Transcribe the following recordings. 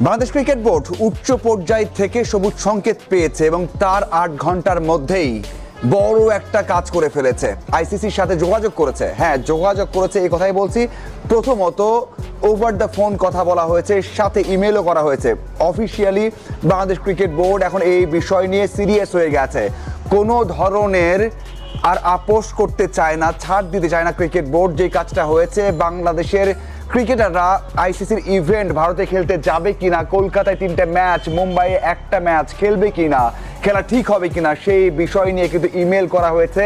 Bangladesh cricket board উচ্চ পর্যায় থেকে সবুজ সংকেত পেয়েছে এবং তার ৮ ঘন্টার মধ্যেই বড় একটা কাজ করে ফেলেছে। আইসিসির সাথে যোগাযোগ করেছে, হ্যাঁ যোগাযোগ করেছে, এই কথাই বলছি। প্রথমত ওভার দ্য ফোন কথা বলা হয়েছে, সাথে ইমেলও করা হয়েছে। অফিসিয়ালি বাংলাদেশ ক্রিকেট বোর্ড এখন এই বিষয় নিয়ে সিরিয়াস হয়ে গেছে। কোনো ধরনের আর আপোষ করতে চায় না, ছাড় দিতে চায় না ক্রিকেট বোর্ড। যে কাজটা হয়েছে, বাংলাদেশের ক্রিকেটাররা আইসিসির ইভেন্ট ভারতে খেলতে যাবে কিনা, কলকাতায় 3টে ম্যাচ, মুম্বাইয়ে 1টা ম্যাচ খেলবে কিনা, খেলা ঠিক হবে কিনা, সেই বিষয় নিয়ে কিন্তু ইমেল করা হয়েছে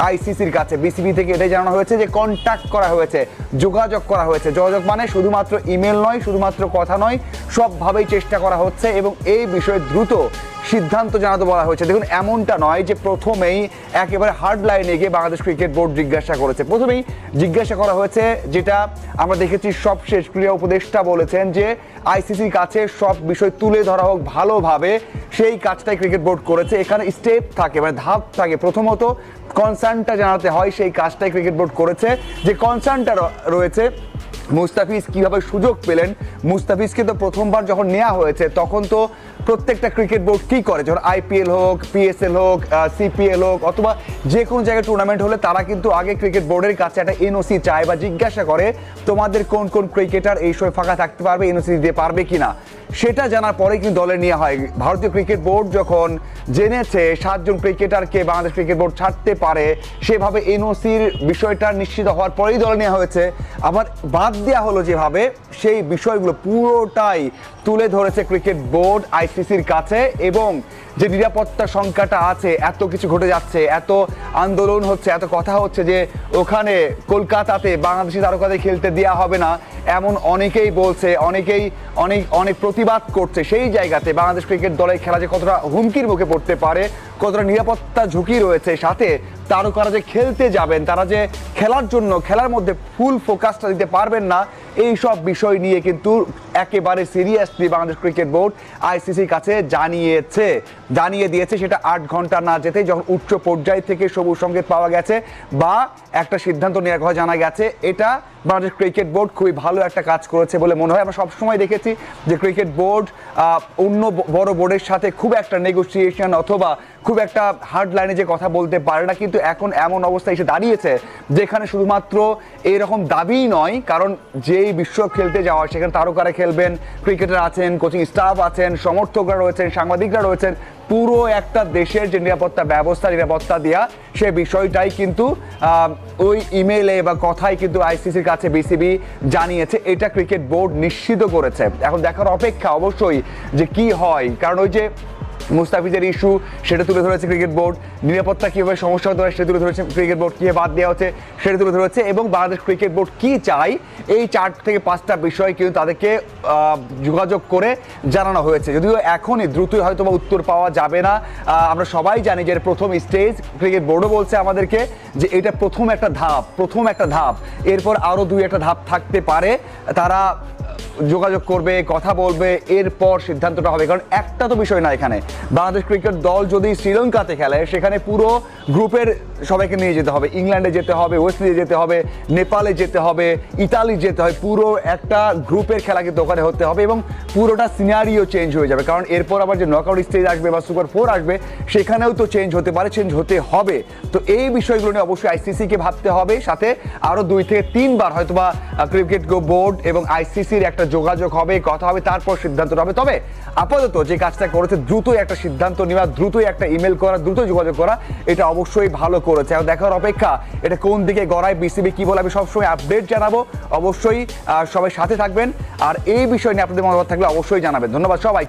আইসিসির কাছে। বিসিবি থেকে এটাই জানানো হয়েছে যে কন্ট্যাক্ট করা হয়েছে, যোগাযোগ করা হয়েছে। যোগাযোগ মানে শুধুমাত্র ইমেল নয়, শুধুমাত্র কথা নয়, সবভাবেই চেষ্টা করা হচ্ছে এবং এই বিষয়ে দ্রুত সিদ্ধান্ত জানাতে বলা হয়েছে। দেখুন, এমনটা নয় যে প্রথমেই একেবারে হার্ড লাইনে গিয়ে বাংলাদেশ ক্রিকেট বোর্ড জিজ্ঞাসা করেছে। প্রথমেই জিজ্ঞাসা করা হয়েছে, যেটা আমরা দেখেছি সবশেষ ক্রীড়া উপদেষ্টা বলেছেন যে আইসিসির কাছে সব বিষয় তুলে ধরা হোক ভালোভাবে, সেই কাজটাই ক্রিকেট বোর্ড করেছে। এখানে স্টেপ থাকে, মানে ধাপ থাকে। প্রথমত কনসার্নটা জানাতে হয়, সেই কাজটাই ক্রিকেট বোর্ড করেছে। যে কনসার্নটা রয়েছে, মুস্তাফিজ কিভাবে সুযোগ পেলেন। মুস্তাফিজকে তো প্রথমবার যখন নেওয়া হয়েছে তখন তো প্রত্যেকটা ক্রিকেট বোর্ড কী করে, যখন আইপিএল হোক, পিএসএল হোক, সিপিএল হোক, অথবা যে কোনো জায়গায় টুর্নামেন্ট হলে তারা কিন্তু আগে ক্রিকেট বোর্ডের কাছে একটা এনওসি চায় বা জিজ্ঞাসা করে তোমাদের কোন কোন ক্রিকেটার এই সময় ফাঁকা থাকতে পারবে, এনওসি দিতে পারবে কিনা। সেটা জানার পরে কিন্তু দলে নেওয়া হয়। ভারতীয় ক্রিকেট বোর্ড যখন জেনেছে 7 জন ক্রিকেটারকে বাংলাদেশ ক্রিকেট বোর্ড ছাড়তে পারে, সেভাবে এনওসির বিষয়টা নিশ্চিত হওয়ার পরেই দলে নেওয়া হয়েছে। আবার বাদ দেওয়া হলো যেভাবে, সেই বিষয়গুলো পুরোটাই তুলে ধরেছে ক্রিকেট বোর্ড আইসিসির কাছে। এবং যে নিরাপত্তা সংখ্যাটা আছে, এত কিছু ঘটে যাচ্ছে, এত আন্দোলন হচ্ছে, এত কথা হচ্ছে যে ওখানে কলকাতাতে বাংলাদেশি তারকাদের খেলতে দেওয়া হবে না, এমন অনেকেই বলছে, অনেক প্রতিবাদ করছে। সেই জায়গাতে বাংলাদেশ ক্রিকেট দলের খেলা যে কতটা হুমকির মুখে পড়তে পারে, কতটা নিরাপত্তা ঝুঁকি রয়েছে, সাথে তারকারা যে খেলতে যাবেন, তারা যে খেলার জন্য খেলার মধ্যে ফুল ফোকাসটা দিতে পারবেন না, এই সব বিষয় নিয়ে কিন্তু একেবারে সিরিয়াসলি বাংলাদেশ ক্রিকেট বোর্ড আইসিসির কাছে জানিয়ে দিয়েছে। সেটা 8 ঘন্টা না যেতেই যখন উচ্চ পর্যায় থেকে সবুজ সংকেত পাওয়া গেছে বা একটা সিদ্ধান্ত নেওয়ার কথা জানা গেছে, এটা বাংলাদেশ ক্রিকেট বোর্ড খুবই ভালো একটা কাজ করেছে বলে মনে হয়। আমরা সবসময় দেখেছি যে ক্রিকেট বোর্ড অন্য বড় বোর্ডের সাথে খুব একটা নেগোসিয়েশন অথবা খুব একটা হার্ড লাইনে যে কথা বলতে পারে না, কিন্তু এখন এমন অবস্থা এসে দাঁড়িয়েছে যেখানে শুধুমাত্র এরকম দাবিই নয়, কারণ যেই বিশ্বকাপ খেলতে যাওয়া সেখানে তারকারা খেলবেন, ক্রিকেটার আছেন, কোচিং স্টাফ আছেন, সমর্থকরা রয়েছেন, সাংবাদিকরা রয়েছেন, পুরো একটা দেশের যে নিরাপত্তা দেওয়া, সে বিষয়টাই কিন্তু ওই ইমেলে বা কথাই কিন্তু আইসিসির কাছে বিসিবি জানিয়েছে। এটা ক্রিকেট বোর্ড নিশ্চিত করেছে। এখন দেখার অপেক্ষা অবশ্যই যে কি হয়, কারণ ওই যে মুস্তাফিজের ইস্যু, সেটা তুলে ধরেছে ক্রিকেট বোর্ড। নিরাপত্তা কীভাবে সমস্যা হতে হয় সেটা তুলে ধরেছে ক্রিকেট বোর্ড। কীভাবে বাদ দেওয়া হচ্ছে সেটা তুলে ধরেছে। এবং বাংলাদেশ ক্রিকেট বোর্ড কী চায়, এই 4 থেকে 5টা বিষয় কিন্তু তাদেরকে যোগাযোগ করে জানানো হয়েছে। যদিও এখনই দ্রুতই হয়তো বা উত্তর পাওয়া যাবে না। আমরা সবাই জানি যে প্রথম স্টেজ, ক্রিকেট বোর্ডও বলছে আমাদেরকে যে এটা প্রথম একটা ধাপ, এরপর আরও 2-1টা ধাপ থাকতে পারে। তারা যোগাযোগ করবে, কথা বলবে, এরপর সিদ্ধান্তটা হবে। কারণ একটা তো বিষয় না, এখানে বাংলাদেশ ক্রিকেট দল যদি শ্রীলঙ্কাতে খেলে, সেখানে পুরো গ্রুপের সবাইকে নিয়ে যেতে হবে। ইংল্যান্ডে যেতে হবে, ওয়েস্ট ইন্ডিজে যেতে হবে, নেপালে যেতে হবে, ইতালি যেতে হয়। পুরো একটা গ্রুপের খেলা কিন্তু ওখানে হতে হবে এবং পুরোটা সিনারিও চেঞ্জ হয়ে যাবে। কারণ এরপর আবার যে নকআউট স্টেজ আসবে বা সুপার 4 আসবে, সেখানেও তো চেঞ্জ হতে পারে, চেঞ্জ হতে হবে। তো এই বিষয়গুলো নিয়ে অবশ্যই আইসিসিকে ভাবতে হবে, সাথে আরও 2 থেকে 3 বার হয়তোবা ক্রিকেট বোর্ড এবং আইসিসির একটা যোগাযোগ হবে, কথা হবে, তারপর সিদ্ধান্ত হবে। তবে আপাতত যে কাজটা করেছে, দ্রুতই একটা সিদ্ধান্ত নেওয়া, দ্রুতই একটা ইমেল করা, দ্রুত যোগাযোগ করা, এটা অবশ্যই ভালো করেছে। আর দেখার অপেক্ষা এটা কোন দিকে গড়ায়, বিসিবি কি বলে। আমি সবসময় আপডেট জানাবো, অবশ্যই সবাই সাথে থাকবেন। আর এই বিষয় নিয়ে আপনাদের মতামত থাকলে অবশ্যই জানাবেন। ধন্যবাদ সবাইকে।